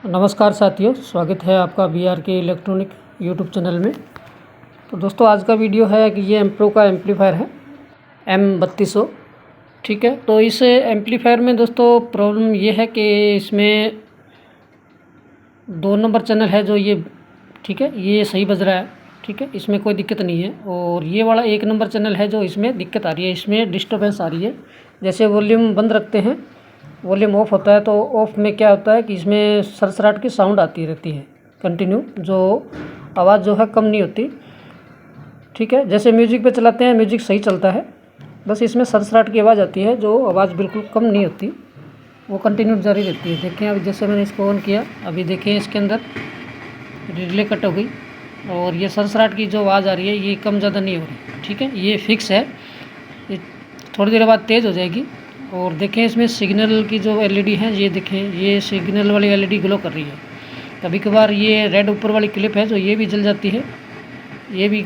नमस्कार साथियों, स्वागत है आपका BR के इलेक्ट्रॉनिक यूट्यूब चैनल में। तो दोस्तों आज का वीडियो है कि ये एम्प्रो का एम्पलीफायर है M3200। ठीक है, तो इस एम्पलीफायर में दोस्तों प्रॉब्लम ये है कि इसमें 2 नंबर चैनल है जो ये ठीक है, ये सही बज रहा है। ठीक है, इसमें कोई दिक्कत नहीं है। और ये वाला 1 नंबर चैनल है जो इसमें दिक्कत आ रही है, इसमें डिस्टर्बेंस आ रही है। जैसे वॉल्यूम बंद रखते हैं, वॉल्यूम ऑफ होता है तो ऑफ में क्या होता है कि इसमें सरसराट की साउंड आती रहती है कंटिन्यू, जो आवाज़ जो है कम नहीं होती। ठीक है, जैसे म्यूजिक पे चलाते हैं, म्यूजिक सही चलता है, बस इसमें सरसराट की आवाज़ आती है जो आवाज़ बिल्कुल कम नहीं होती, वो कंटिन्यू जारी रहती है। देखें अभी जैसे मैंने इसको ऑन किया, अभी देखें इसके अंदर रिले कट हो गई और ये सरसराट की जो आवाज़ आ रही है ये कम ज़्यादा नहीं हो रही। ठीक है, ये फिक्स है, ये थोड़ी देर बाद तेज़ हो जाएगी। और देखें इसमें सिग्नल की जो LED है, ये देखें ये सिग्नल वाली LED ग्लो कर रही है। कभी कभार ये रेड ऊपर वाली क्लिप है जो ये भी जल जाती है, ये भी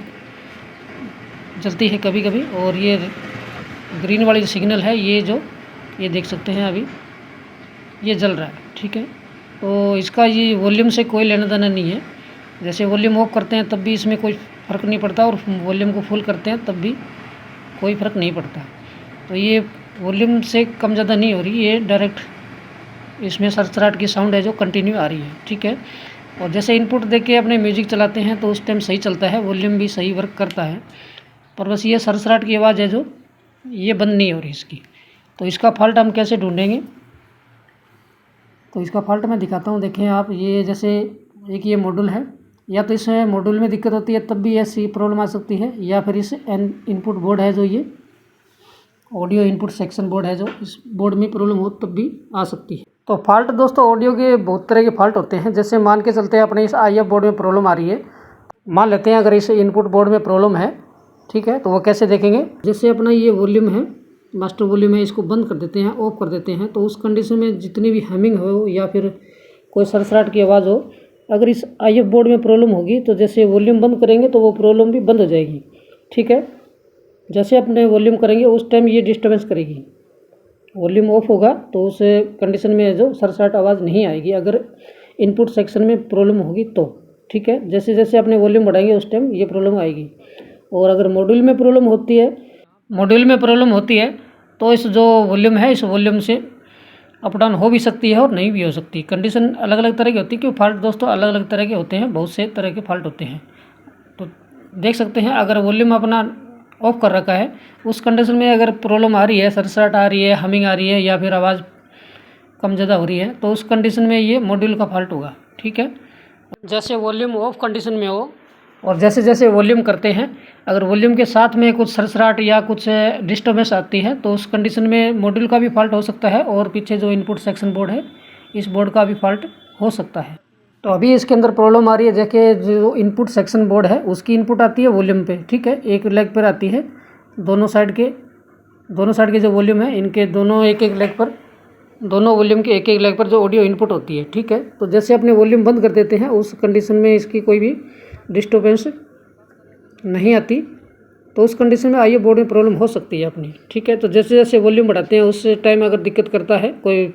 जलती है कभी कभी। और ये ग्रीन वाली जो सिग्नल है ये देख सकते हैं अभी ये जल रहा है। ठीक है, तो इसका ये वॉल्यूम से कोई लेना देना नहीं है। जैसे वॉल्यूम ऑफ करते हैं तब भी इसमें कोई फ़र्क नहीं पड़ता और वॉल्यूम को फुल करते हैं तब भी कोई फ़र्क नहीं पड़ता। तो ये वॉल्यूम से कम ज़्यादा नहीं हो रही, ये डायरेक्ट इसमें सरसराट की साउंड है जो कंटिन्यू आ रही है। ठीक है, और जैसे इनपुट देके अपने म्यूजिक चलाते हैं तो उस टाइम सही चलता है, वॉल्यूम भी सही वर्क करता है, पर बस ये सरसराट की आवाज़ है जो ये बंद नहीं हो रही इसकी। तो इसका फॉल्ट हम कैसे ढूंढेंगे, तो इसका फॉल्ट मैं दिखाता हूँ। देखें आप, ये जैसे एक ये मॉड्यूल है, या तो इस मॉड्यूल में दिक्कत होती है तब भी ऐसी प्रॉब्लम आ सकती है, या फिर इस इनपुट बोर्ड है जो ये ऑडियो इनपुट सेक्शन बोर्ड है जो इस बोर्ड में प्रॉब्लम हो तब भी आ सकती है। तो फॉल्ट दोस्तों ऑडियो के बहुत तरह के फॉल्ट होते हैं। जैसे मान के चलते हैं अपने इस IF बोर्ड में प्रॉब्लम आ रही है, मान लेते हैं अगर इस इनपुट बोर्ड में प्रॉब्लम है। ठीक है, तो वो कैसे देखेंगे, जैसे अपना ये वॉल्यूम है, मास्टर वॉल्यूम है, इसको बंद कर देते हैं, ऑफ कर देते हैं, तो उस कंडीशन में जितनी भी हमिंग हो या फिर कोई सरसराट की आवाज़ हो, अगर इस IF बोर्ड में प्रॉब्लम होगी तो जैसे वॉल्यूम बंद करेंगे तो वो प्रॉब्लम भी बंद हो जाएगी। ठीक है, जैसे अपने वॉल्यूम करेंगे उस टाइम ये डिस्टर्बेंस करेगी। वॉल्यूम ऑफ होगा तो उस कंडीशन में जो सरसराट आवाज़ नहीं आएगी, अगर इनपुट सेक्शन में प्रॉब्लम होगी तो। ठीक है, जैसे जैसे अपने वॉल्यूम बढ़ाएंगे उस टाइम ये प्रॉब्लम आएगी। और अगर मॉड्यूल में प्रॉब्लम होती है तो इस जो वॉल्यूम है, इस वॉल्यूम से अप डाउन हो भी सकती है और नहीं भी हो सकती। कंडीशन अलग अलग तरह की होती है, क्योंकि फॉल्ट दोस्तों अलग अलग तरह के होते हैं, बहुत से तरह के फॉल्ट होते हैं। तो देख सकते हैं अगर वॉल्यूम अपना ऑफ कर रखा है, उस कंडीशन में अगर प्रॉब्लम आ रही है, सरसराट आ रही है, हमिंग आ रही है या फिर आवाज़ कम ज़्यादा हो रही है, तो उस कंडीशन में ये मॉड्यूल का फॉल्ट होगा। ठीक है, जैसे वॉल्यूम ऑफ कंडीशन में हो और जैसे जैसे वॉल्यूम करते हैं, अगर वॉल्यूम के साथ में कुछ सरसराट या कुछ डिस्टर्बेंस आती है तो उस कंडीशन में मॉड्यूल का भी फॉल्ट हो सकता है और पीछे जो इनपुट सेक्शन बोर्ड है इस बोर्ड का भी फॉल्ट हो सकता है। तो अभी इसके अंदर प्रॉब्लम आ रही है, देखिए जो इनपुट सेक्शन बोर्ड है उसकी इनपुट आती है वॉल्यूम पे। ठीक है, एक लेग पर आती है, दोनों साइड के जो वॉल्यूम है इनके दोनों एक एक लेग पर, दोनों वॉल्यूम के एक एक लेग पर जो ऑडियो इनपुट होती है। ठीक है, तो जैसे अपने वॉल्यूम बंद कर देते हैं उस कंडीशन में इसकी कोई भी डिस्टर्बेंस नहीं आती, तो उस कंडीशन में IF बोर्ड में प्रॉब्लम हो सकती है अपनी। ठीक है, तो जैसे जैसे वॉल्यूम बढ़ाते हैं उस टाइम अगर दिक्कत करता है, कोई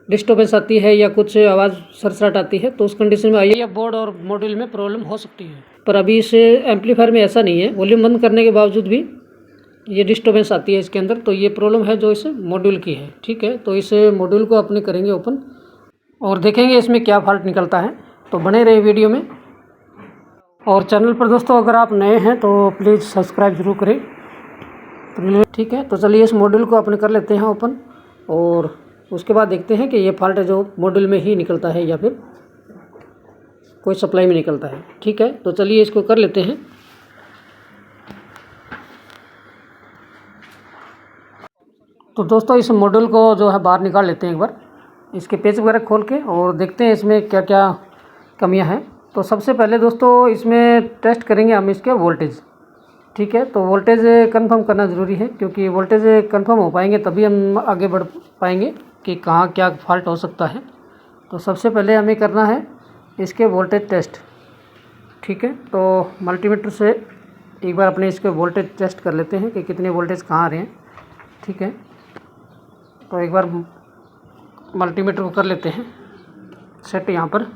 डिस्टर्बेंस आती है या कुछ आवाज़ सरसराट आती है, तो उस कंडीशन में IF बोर्ड और मॉड्यूल में प्रॉब्लम हो सकती है। पर अभी इस एम्पलीफायर में ऐसा नहीं है, वॉल्यूम बंद करने के बावजूद भी ये डिस्टर्बेंस आती है इसके अंदर, तो ये प्रॉब्लम है जो इस मॉड्यूल की है। ठीक है, तो इस मॉड्यूल को अपने करेंगे ओपन और देखेंगे इसमें क्या फॉल्ट निकलता है। तो बने रहे वीडियो में, और चैनल पर दोस्तों अगर आप नए हैं तो प्लीज़ सब्सक्राइब जरूर करें। ठीक है, तो चलिए इस मॉड्यूल को अपने कर लेते हैं ओपन और उसके बाद देखते हैं कि ये फॉल्ट है जो मॉड्यूल में ही निकलता है या फिर कोई सप्लाई में निकलता है। ठीक है, तो चलिए इसको कर लेते हैं। तो दोस्तों इस मॉड्यूल को जो है बाहर निकाल लेते हैं एक बार, इसके पेच वगैरह खोल के, और देखते हैं इसमें क्या क्या कमियां हैं। तो सबसे पहले दोस्तों इसमें टेस्ट करेंगे हम इसके वोल्टेज। ठीक है, तो वोल्टेज कंफर्म करना ज़रूरी है, क्योंकि वोल्टेज कंफर्म हो पाएंगे तभी हम आगे बढ़ पाएंगे कि कहाँ क्या फॉल्ट हो सकता है। तो सबसे पहले हमें करना है इसके वोल्टेज टेस्ट। ठीक है, तो मल्टीमीटर से एक बार अपने इसके वोल्टेज टेस्ट कर लेते हैं कि कितने वोल्टेज कहाँ आ रहे हैं। ठीक है, तो एक बार मल्टीमीटर को कर लेते हैं सेट यहाँ पर।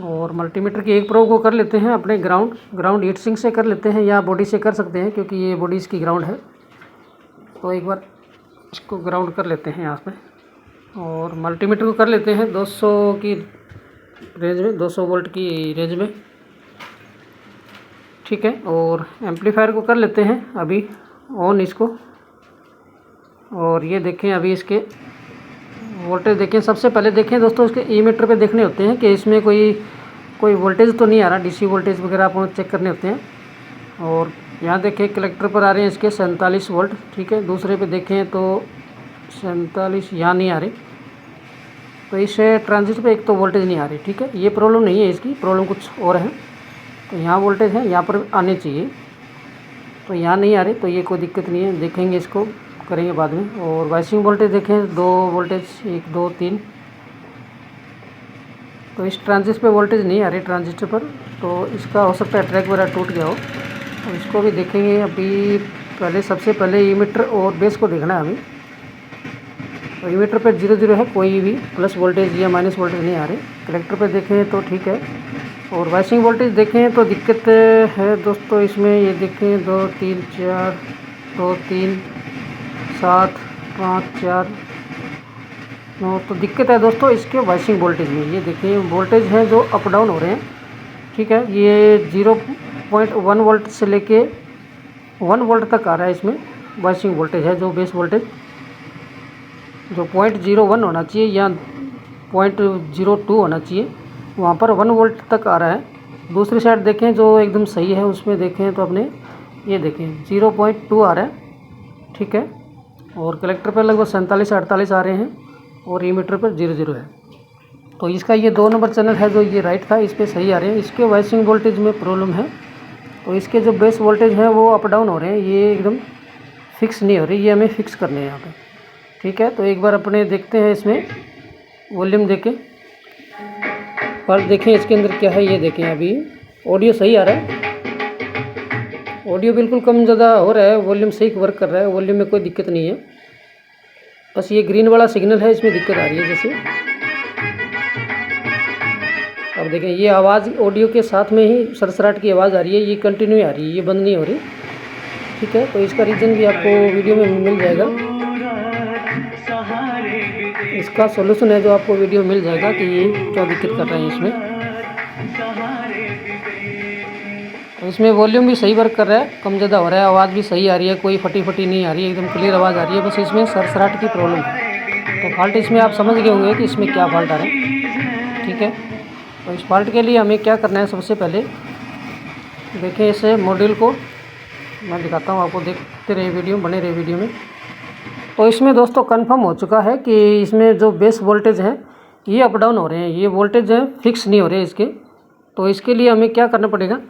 और मल्टीमीटर की एक प्रोब को कर लेते हैं अपने ग्राउंड हीट सिंक से कर लेते हैं या बॉडी से कर सकते हैं, क्योंकि ये बॉडी इसकी ग्राउंड है। तो एक बार इसको ग्राउंड कर लेते हैं यहाँ पे। और मल्टीमीटर को कर लेते हैं 200 की रेंज में, 200 वोल्ट की रेंज में, ठीक है। और एम्पलीफायर को कर लेते हैं अभी ऑन इसको। और ये देखें अभी इसके वोल्टेज देखें। सबसे पहले देखें दोस्तों, इसके ई-मीटर पे देखने होते हैं कि इसमें कोई वोल्टेज तो नहीं आ रहा, डीसी वोल्टेज वगैरह आपको चेक करने होते हैं। और यहाँ देखें कलेक्टर पर आ रहे हैं इसके 47 वोल्ट, ठीक है। दूसरे पे देखें तो 47 यहाँ नहीं आ रही, तो इस ट्रांजिस्टर पे एक तो वोल्टेज नहीं आ रही, ठीक है। ये प्रॉब्लम नहीं है, इसकी प्रॉब्लम कुछ और है। तो यहाँ वोल्टेज है, यहाँ पर आने चाहिए, तो यहाँ नहीं आ रही, तो ये कोई दिक्कत नहीं है, देखेंगे इसको करेंगे बाद में। और वाइसिंग वोल्टेज देखें, 2 वोल्टेज 1 2 3, तो इस ट्रांजिस्टर पे वोल्टेज नहीं आ रही ट्रांजिस्टर पर, तो इसका हो सकता है ट्रैक वगैरह टूट गया हो। तो इसको भी देखेंगे अभी। पहले सबसे पहले ई-मीटर और बेस को देखना है अभी। तो ई-मीटर पे 0 है, कोई भी प्लस वोल्टेज या माइनस वोल्टेज नहीं आ रही। कलेक्टर पे देखें तो ठीक है। और वाइसिंग वोल्टेज देखें तो दिक्कत है दोस्तों इसमें। ये देखें 2 3 4 2 3 7 5 4 9, तो दिक्कत है दोस्तों इसके वाइसिंग वोल्टेज में। ये देखिए वोल्टेज हैं जो अप डाउन हो रहे हैं, ठीक है। ये 0.1 वोल्ट से लेके 1 वोल्ट तक आ रहा है इसमें वाइसिंग वोल्टेज है। जो बेस वोल्टेज जो 0.01 होना चाहिए या 0.02 होना चाहिए, वहाँ पर 1 वोल्ट तक आ रहा है। दूसरी साइड देखें जो एकदम सही है, उसमें देखें तो अपने ये देखें 0.2 आ रहा है, ठीक है। और कलेक्टर पर लगभग 47 48 आ रहे हैं और ई-मीटर पर 0 है। तो इसका ये 2 नंबर चैनल है जो ये राइट था, इस पर सही आ रहे हैं। इसके वाइसिंग वोल्टेज में प्रॉब्लम है, तो इसके जो बेस वोल्टेज हैं वो अप डाउन हो रहे हैं, ये एकदम फिक्स नहीं हो रही, ये हमें फिक्स करने हैं यहाँ पे, ठीक है। तो एक बार अपने देखते हैं इसमें वॉल्यूम देखें, पर देखें इसके अंदर क्या है। ये देखें अभी ऑडियो सही आ रहा है, ऑडियो बिल्कुल कम ज़्यादा हो रहा है, वॉल्यूम सही वर्क कर रहा है, वॉल्यूम में कोई दिक्कत नहीं है। बस ये ग्रीन वाला सिग्नल है, इसमें दिक्कत आ रही है। जैसे अब देखें ये आवाज़ ऑडियो के साथ में ही सरसराट की आवाज़ आ रही है, ये कंटिन्यू आ रही है, ये बंद नहीं हो रही, ठीक है। तो इसका रीज़न भी आपको वीडियो में मिल जाएगा। इसका सॉल्यूशन है जो आपको वीडियो मिल जाएगा कि ये क्या दिक्कत कर रहे हैं इसमें। इसमें वॉल्यूम भी सही वर्क कर रहा है, कम ज़्यादा हो रहा है, आवाज़ भी सही आ रही है, कोई फटी नहीं आ रही है, एकदम क्लियर आवाज़ आ रही है। बस इसमें सरसराट की प्रॉब्लम है। तो फॉल्ट इसमें आप समझ गए होंगे कि इसमें क्या फॉल्ट आ रहा है, ठीक है। तो इस फॉल्ट के लिए हमें क्या करना है, सबसे पहले देखिए इसे मॉड्यूल को मैं दिखाता हूँ आपको, देखते रहिए वीडियो, बने रहिए वीडियो में। तो इसमें दोस्तों कंफर्म हो चुका है कि इसमें जो बेस वोल्टेज हैं ये अप डाउन हो रहे हैं, ये वोल्टेज हैं फिक्स नहीं हो रहे इसके। तो इसके लिए हमें क्या करना पड़ेगा,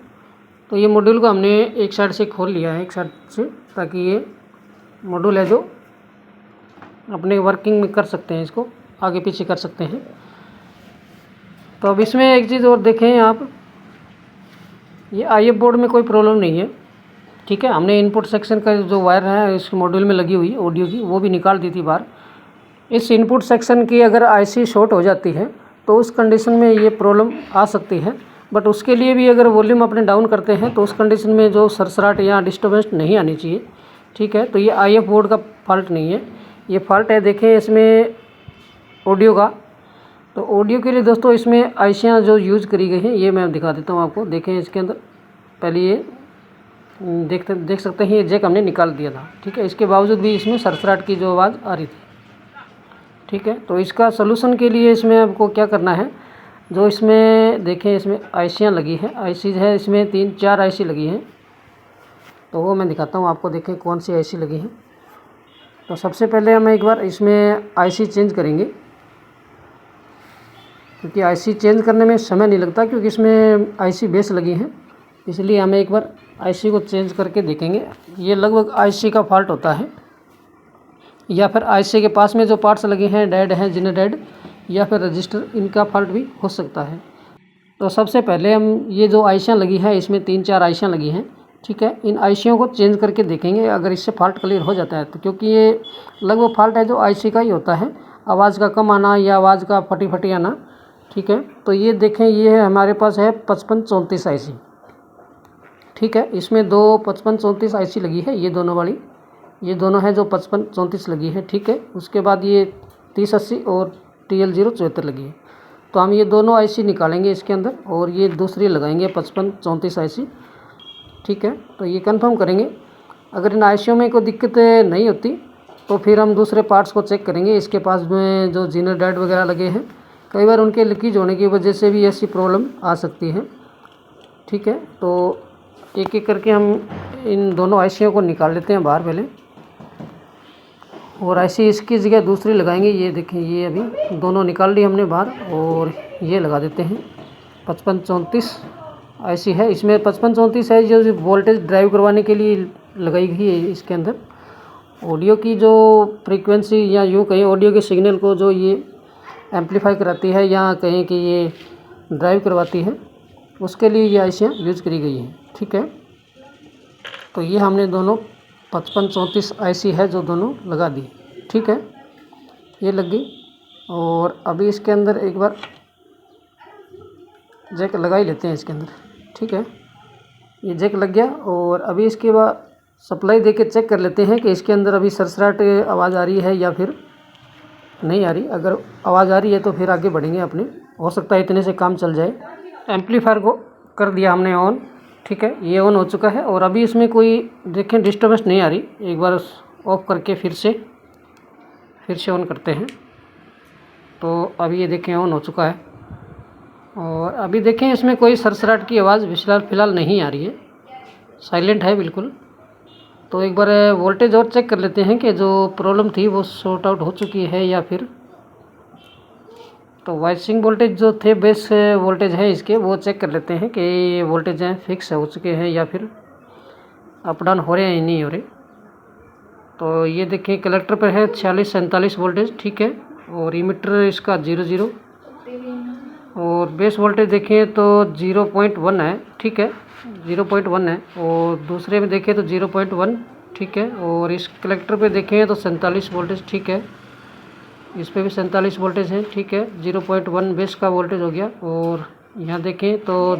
तो ये मॉड्यूल को हमने एक साइड से खोल लिया है, एक साइड से, ताकि ये मॉड्यूल है जो अपने वर्किंग में कर सकते हैं, इसको आगे पीछे कर सकते हैं। तो अब इसमें एक चीज़ और देखें आप, ये IF बोर्ड में कोई प्रॉब्लम नहीं है, ठीक है। हमने इनपुट सेक्शन का जो वायर है इस मॉड्यूल में लगी हुई ऑडियो की, वो भी निकाल दी थी बाहर। इस इनपुट सेक्शन की अगर IC शॉर्ट हो जाती है तो उस कंडीशन में ये प्रॉब्लम आ सकती है। बट उसके लिए भी अगर वॉल्यूम अपने डाउन करते हैं तो उस कंडीशन में जो सरसराट या डिस्टर्बेंस नहीं आनी चाहिए, ठीक है। तो ये IF बोर्ड का फॉल्ट नहीं है, ये फॉल्ट है देखें इसमें ऑडियो का। तो ऑडियो के लिए दोस्तों इसमें आईसियाँ जो यूज़ करी गई हैं ये मैं दिखा देता हूँ आपको। देखें इसके अंदर पहले ये देख सकते हैं, ये जैक हमने निकाल दिया था, ठीक है। इसके बावजूद भी इसमें सरसराट की जो आवाज़ आ रही थी, ठीक है। तो इसका सलूशन के लिए इसमें आपको क्या करना है, जो इसमें देखें इसमें आईसियाँ लगी हैं, आईसी है इसमें 3-4 आईसी लगी हैं, तो वो मैं दिखाता हूँ आपको। देखें कौन सी आईसी लगी हैं। तो सबसे पहले हम एक बार इसमें आईसी चेंज करेंगे, क्योंकि आईसी चेंज करने में समय नहीं लगता, क्योंकि इसमें आईसी बेस लगी हैं, इसलिए हमें एक बार आईसी को चेंज करके देखेंगे। ये लगभग आईसी का फॉल्ट होता है, या फिर आईसी के पास में जो पार्ट्स लगे हैं, डेड हैं, जिन्हें डेड, या फिर रजिस्टर, इनका फॉल्ट भी हो सकता है। तो सबसे पहले हम ये जो आईसियाँ लगी है, इसमें 3-4 आईसियाँ लगी हैं, ठीक है। इन आईसियों को चेंज करके देखेंगे अगर इससे फॉल्ट क्लियर हो जाता है तो, क्योंकि ये लगभग फॉल्ट है जो आईसी का ही होता है। आवाज़ का कम आना या आवाज़ का फटी फटी आना। ठीक है, तो ये देखें, ये है हमारे पास है 5534 IC। ठीक है, इसमें दो 5534 IC लगी है, ये दोनों वाली, ये दोनों है जो 5534 लगी है। ठीक है, उसके बाद ये 3080 और TL074 लगी है। तो हम ये दोनों IC निकालेंगे इसके अंदर और ये दूसरी लगाएंगे 5534 IC। ठीक है, तो ये कंफर्म करेंगे। अगर इन ICयों में कोई दिक्कत नहीं होती तो फिर हम दूसरे पार्ट्स को चेक करेंगे। इसके पास में जो जीनर डैड वगैरह लगे हैं, कई बार उनके लीकेज होने की वजह से भी ऐसी प्रॉब्लम आ सकती है। ठीक है, तो एक एक करके हम इन दोनों ICयों को निकाल लेते हैं बाहर पहले, और IC इसकी जगह दूसरी लगाएंगे। ये देखें, ये अभी दोनों निकाल ली हमने बाहर, और ये लगा देते हैं 5534 IC है। इसमें 5534 है जो वोल्टेज ड्राइव करवाने के लिए लगाई गई है। इसके अंदर ऑडियो की जो फ्रीक्वेंसी या यूँ कहें ऑडियो के सिग्नल को जो ये एम्पलीफाई कराती है या कहें कि ये ड्राइव करवाती है, उसके लिए ये ICयाँ यूज़ करी गई हैं। ठीक है, तो ये हमने दोनों 5534 IC है जो दोनों लगा दी। ठीक है, ये लग गई। और अभी इसके अंदर एक बार जैक लगा ही लेते हैं इसके अंदर। ठीक है, ये जैक लग गया, और अभी इसके बाद सप्लाई दे के चेक कर लेते हैं कि इसके अंदर अभी सरसराट आवाज़ आ रही है या फिर नहीं आ रही। अगर आवाज़ आ रही है तो फिर आगे बढ़ेंगे अपने, हो सकता है इतने से काम चल जाए। एम्पलीफायर को कर दिया हमने ऑन। ठीक है, ये ऑन हो चुका है, और अभी इसमें कोई देखें डिस्टर्बेंस नहीं आ रही। एक बार ऑफ करके फिर से ऑन करते हैं, तो अभी ये देखें ऑन हो चुका है। और अभी देखें इसमें कोई सरसराट की आवाज़ फ़िलहाल नहीं आ रही है, साइलेंट है बिल्कुल। तो एक बार वोल्टेज और चेक कर लेते हैं कि जो प्रॉब्लम थी वो सॉर्ट आउट हो चुकी है या फिर। तो वाइसिंग वोल्टेज जो थे, बेस वोल्टेज है इसके, वो चेक कर लेते हैं कि ये वोल्टेज हैं फिक्स हो चुके हैं या फिर अप डाउन हो रहे हैं या नहीं हो रहे। तो ये देखिए कलेक्टर पर है 46-47 वोल्टेज। ठीक है, और इमीटर इसका 00, और बेस वोल्टेज देखें तो 0.1 है। ठीक है, 0.1 है, और दूसरे में देखें तो 0.1। ठीक है, और इस कलेक्टर पे देखें तो 47 वोल्टेज। ठीक है, इस पे भी 47 वोल्टेज है। ठीक है, 0.1 बेस का वोल्टेज हो गया, और यहाँ देखें तो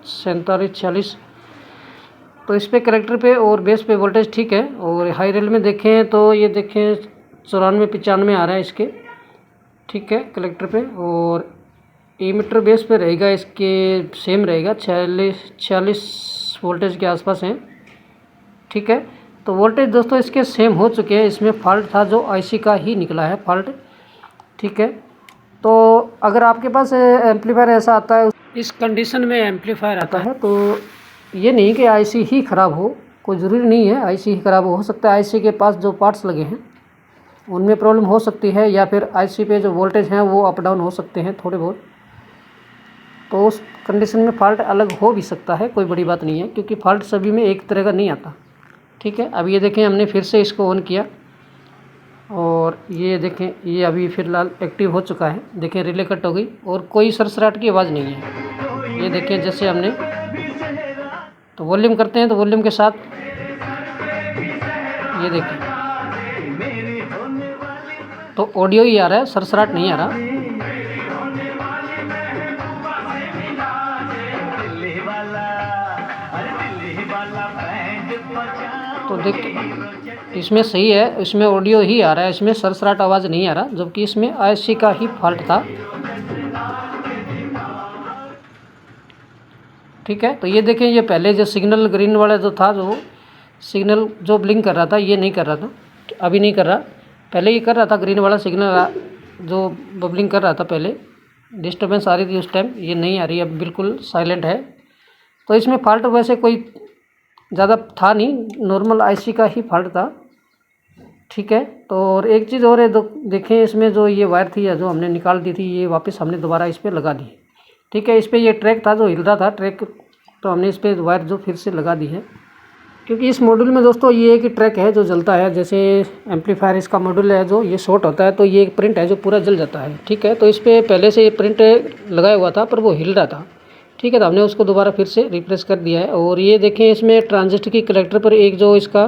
47-46, तो इस पे कलेक्टर पे और बेस पे वोल्टेज ठीक है। और हाई रेल में देखें तो ये देखें 94-95 आ रहा है इसके। ठीक है, कलेक्टर पे, और एमीटर बेस पे रहेगा इसके सेम रहेगा, 46 वोल्टेज के आसपास हैं। ठीक है, तो वोल्टेज दोस्तों इसके सेम हो चुके हैं। इसमें फॉल्ट था जो IC का ही निकला है फॉल्ट। ठीक है, तो अगर आपके पास एम्पलीफायर ऐसा आता है, इस कंडीशन में एम्पलीफायर आता है, तो ये नहीं कि IC ही ख़राब हो, कोई ज़रूरी नहीं है IC ही ख़राब हो सकता है IC के पास जो पार्ट्स लगे हैं उनमें प्रॉब्लम हो सकती है, या फिर IC पे जो वोल्टेज हैं वो अप डाउन हो सकते हैं थोड़े बहुत। तो उस कंडीशन में फ़ॉल्ट अलग हो भी सकता है, कोई बड़ी बात नहीं है, क्योंकि फ़ॉल्ट सभी में एक तरह का नहीं आता। ठीक है, अब ये देखें हमने फिर से इसको ऑन किया, और ये देखें ये अभी फ़िलहाल एक्टिव हो चुका है। देखें रिले कट हो गई और कोई सरसराट की आवाज़ नहीं है। ये देखें जैसे हमने तो वॉल्यूम करते हैं तो वॉल्यूम के साथ ये देखें तो ऑडियो ही आ रहा है, सरसराट नहीं आ रहा। तो देख इसमें सही है, इसमें ऑडियो ही आ रहा है, इसमें सरसराट आवाज़ नहीं आ रहा, जबकि इसमें IC का ही फॉल्ट था। ठीक है, तो ये देखें ये पहले जो सिग्नल ग्रीन वाला जो था, जो सिग्नल जो ब्लिंक कर रहा था, ये नहीं कर रहा था, अभी नहीं कर रहा। पहले ये कर रहा था, ग्रीन वाला सिग्नल जो बबलिंग कर रहा था पहले, डिस्टर्बेंस आ रही थी उस टाइम, ये नहीं आ रही, अब बिल्कुल साइलेंट है। तो इसमें फॉल्ट वैसे कोई ज़्यादा था नहीं, नॉर्मल IC का ही फॉल्ट था। ठीक है, तो और एक चीज़ और है, देखें इसमें जो ये वायर थी या जो हमने निकाल दी थी, ये वापस हमने दोबारा इस पर लगा दी। ठीक है, इस पर ये ट्रैक था जो हिल रहा था ट्रैक, तो हमने इस पर वायर जो फिर से लगा दी है, क्योंकि इस मॉड्यूल में दोस्तों ये एक ट्रैक है जो जलता है। जैसे एम्पलीफायर इसका मॉड्यूल है, जो ये शॉर्ट होता है तो ये एक प्रिंट है जो पूरा जल जाता है। ठीक है, तो इस पर पहले से ये प्रिंट लगाया हुआ था पर वो हिल रहा था। ठीक है, तो हमने उसको दोबारा फिर से रिप्लेस कर दिया है। और ये देखें इसमें ट्रांजिस्टर की कलेक्टर पर एक जो इसका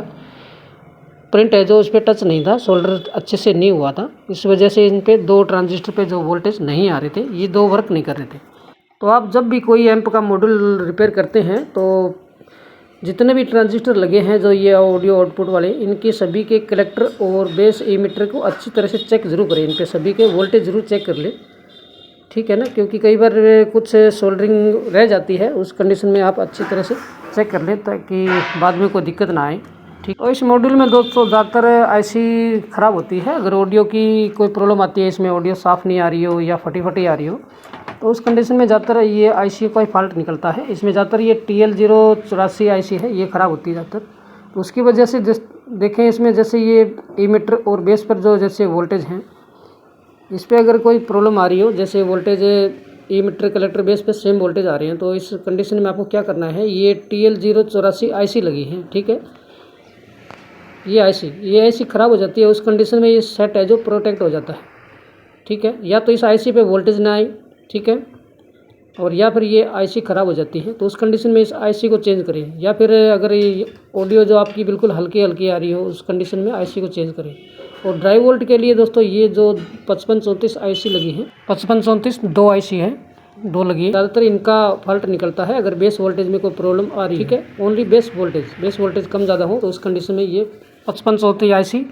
प्रिंट है जो उस पर टच नहीं था, सोल्डर अच्छे से नहीं हुआ था, इस वजह से इन पे 2 ट्रांजिस्टर पे जो वोल्टेज नहीं आ रहे थे, ये 2 वर्क नहीं कर रहे थे। तो आप जब भी कोई एम्प का मॉड्यूल रिपेयर करते हैं तो जितने भी ट्रांजिस्टर लगे हैं जो ये ऑडियो आउटपुट वाले, इनके सभी के कलेक्टर और बेस एमीटर को अच्छी तरह से चेक ज़रूर करें, इन पे सभी के वोल्टेज ज़रूर चेक कर लें, ठीक है ना, क्योंकि कई बार कुछ सोल्डरिंग रह जाती है, उस कंडीशन में आप अच्छी तरह से चेक कर लें ताकि बाद में कोई दिक्कत ना आए, ठीक। और इस मॉड्यूल में दोस्तों ज़्यादातर आईसी ख़राब होती है, अगर ऑडियो की कोई प्रॉब्लम आती है, इसमें ऑडियो साफ़ नहीं आ रही हो या फटी फटी आ रही हो, तो उस कंडीशन में ज़्यादातर ये आईसी का फॉल्ट निकलता है। इसमें ज़्यादातर ये TL084 आईसी है, ये ख़राब होती है ज़्यादातर। तो उसकी वजह से देखें इसमें जैसे ये एमीटर और बेस पर जो जैसे वोल्टेज हैं, इस पर अगर कोई प्रॉब्लम आ रही हो, जैसे वोल्टेज एमीटर कलेक्टर बेस पे सेम वोल्टेज आ रहे हैं, तो इस कंडीशन में आपको क्या करना है, ये TL084 आईसी लगी है, ठीक है। ये आईसी ख़राब हो जाती है, उस कंडीशन में ये सेट है जो प्रोटेक्ट हो जाता है, ठीक है। या तो इस आईसी पे वोल्टेज ना आए, ठीक है, और या फिर ये आईसी ख़राब हो जाती है, तो उस कंडीशन में इस आईसी को चेंज करें। या फिर अगर ये ऑडियो जो आपकी बिल्कुल हल्की हल्की आ रही हो, उस कंडीशन में आईसी को चेंज करें। और ड्राइव वोल्ट के लिए दोस्तों ये जो 5534 आईसी लगी है, 5534 2 आईसी है, 2 लगी है, ज़्यादातर इनका फॉल्ट निकलता है अगर बेस वोल्टेज में कोई प्रॉब्लम आ रही है, ठीक है। ओनली बेस वोल्टेज कम ज़्यादा हो तो उस कंडीशन में ये 5534 आईसी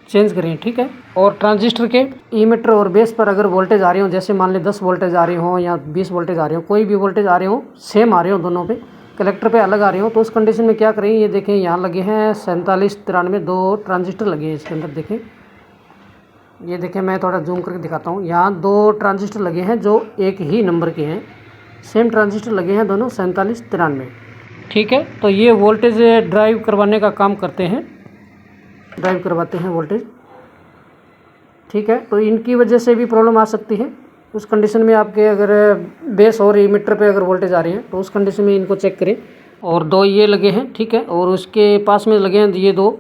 चेंज करें, ठीक है। और ट्रांजिस्टर के एमीटर और बेस पर अगर वोल्टेज आ रही हो, जैसे मान लें 10 वोल्टेज आ रही हो या 20 वोल्टेज आ रही हो, कोई भी वोल्टेज आ रही हो, सेम आ रहे हो, दोनों पे कलेक्टर पे अलग आ रहे हो, तो उस कंडीशन में क्या करें, ये देखें यहाँ लगे हैं 4793 2 ट्रांजिस्टर लगे हैं इसके अंदर, देखें, ये देखें, मैं थोड़ा जूम करके दिखाता हूँ। यहाँ 2 ट्रांजिस्टर लगे हैं जो एक ही नंबर के हैं, सेम ट्रांजिस्टर लगे हैं दोनों 4793, ठीक है। तो ये वोल्टेज ड्राइव करवाने का काम करते हैं, ड्राइव करवाते हैं वोल्टेज, ठीक है। तो इनकी वजह से भी प्रॉब्लम आ सकती है। उस कंडीशन में आपके अगर बेस और एमीटर पे अगर वोल्टेज आ रही है, तो उस कंडीशन में इनको चेक करें। और 2 ये लगे हैं, ठीक है, और उसके पास में लगे हैं ये 2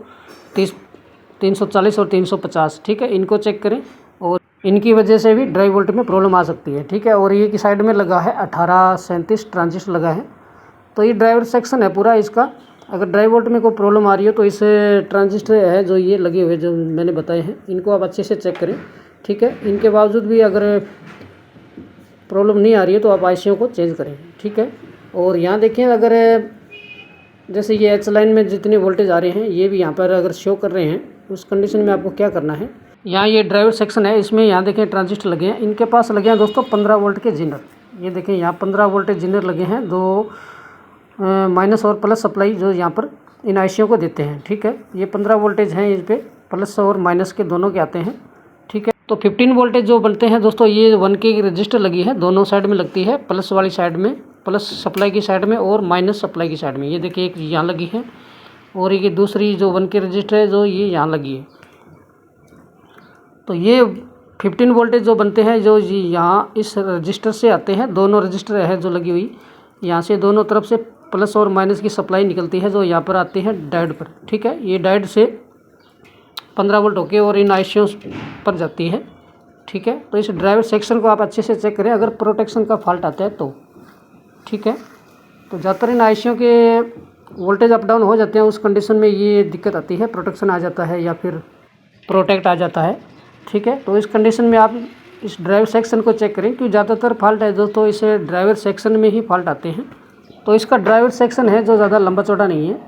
340 और 350, ठीक है, इनको चेक करें। और इनकी वजह से भी ड्राइव वोल्टेज में प्रॉब्लम आ सकती है, ठीक है। और ये की साइड में लगा है 1837 ट्रांजिस्टर लगा है, तो ये ड्राइवर सेक्शन है पूरा इसका। अगर ड्राइव वोल्ट में कोई प्रॉब्लम आ रही हो तो इस ट्रांजिस्टर है जो ये लगे हुए जो मैंने बताए हैं, इनको आप अच्छे से चेक करें, ठीक है। इनके बावजूद भी अगर प्रॉब्लम नहीं आ रही है तो आप आईसीओ को चेंज करें, ठीक है। और यहाँ देखिए, अगर जैसे ये एच लाइन में जितने वोल्टेज आ रहे हैं ये भी यहाँ पर अगर शो कर रहे हैं, उस कंडीशन में आपको क्या करना है, यहाँ ये ड्राइवर सेक्शन है, इसमें यहाँ देखें ट्रांजिस्टर लगे हैं, इनके पास लगे हैं दोस्तों 15 वोल्ट के जिनर। ये देखें यहाँ 15 वोल्ट जिनर लगे हैं, 2 माइनस और प्लस सप्लाई जो यहाँ पर इन आईसीओ को देते हैं, ठीक है। ये 15 वोल्टेज हैं, इस पर प्लस और माइनस के दोनों के आते हैं, ठीक है। तो 15 वोल्टेज जो बनते हैं दोस्तों, ये 1K की रजिस्टर लगी है, दोनों साइड में लगती है, प्लस वाली साइड में, प्लस सप्लाई की साइड में और माइनस सप्लाई की साइड में। ये देखिए एक यहाँ लगी है और ये दूसरी जो 1K रजिस्टर है जो ये यहाँ लगी है। तो ये 15 वोल्टेज जो बनते हैं जो यहाँ इस रजिस्टर से आते हैं, दोनों रजिस्टर है जो लगी हुई, यहाँ से दोनों तरफ से प्लस और माइनस की सप्लाई निकलती है जो यहाँ पर आती है डायोड पर, ठीक है। ये डायोड से 15 वोल्ट होके और इन आईसीओ पर जाती है, ठीक है। तो इस ड्राइवर सेक्शन को आप अच्छे से चेक करें, अगर प्रोटेक्शन का फॉल्ट आता है तो, ठीक है। तो ज़्यादातर इन आईसीओ के वोल्टेज अप डाउन हो जाते हैं, उस कंडीशन में ये दिक्कत आती है, प्रोटेक्शन आ जाता है या फिर प्रोटेक्ट आ जाता है, ठीक है। तो इस कंडीशन में आप इस ड्राइवर सेक्शन को चेक करें, क्योंकि ज़्यादातर फॉल्ट है दोस्तों इस ड्राइवर सेक्शन में ही फॉल्ट आते हैं। तो इसका ड्राइवर सेक्शन है जो ज़्यादा लंबा चौड़ा नहीं है।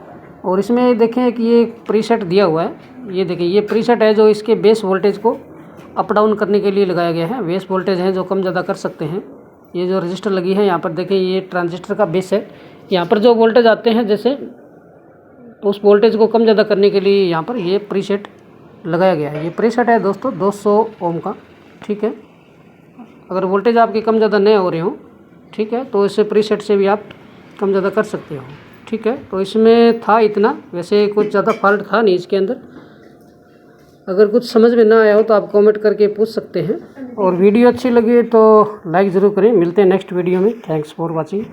और इसमें देखें कि ये प्रीसेट दिया हुआ है, ये देखिए ये प्रीसेट है जो इसके बेस वोल्टेज को अप डाउन करने के लिए लगाया गया है। बेस वोल्टेज हैं जो कम ज़्यादा कर सकते हैं। ये जो रजिस्टर लगी है यहाँ पर देखें, ये ट्रांजिस्टर का बेस है, यहाँ पर जो वोल्टेज आते हैं जैसे, तो उस वोल्टेज को कम ज़्यादा करने के लिए यहाँ पर ये प्रीसेट लगाया गया है। ये प्रीसेट है दोस्तों 200 ओम का, ठीक है। अगर वोल्टेज आपके कम ज़्यादा नहीं हो रहे हो, ठीक है, तो इस प्रीसेट से भी आप कम ज़्यादा कर सकते हो, ठीक है। तो इसमें था इतना, वैसे कुछ ज़्यादा फॉल्ट था नहीं इसके अंदर। अगर कुछ समझ में ना आया हो तो आप कमेंट करके पूछ सकते हैं। और वीडियो अच्छी लगी तो लाइक ज़रूर करें। मिलते हैं नेक्स्ट वीडियो में। Thanks for watching.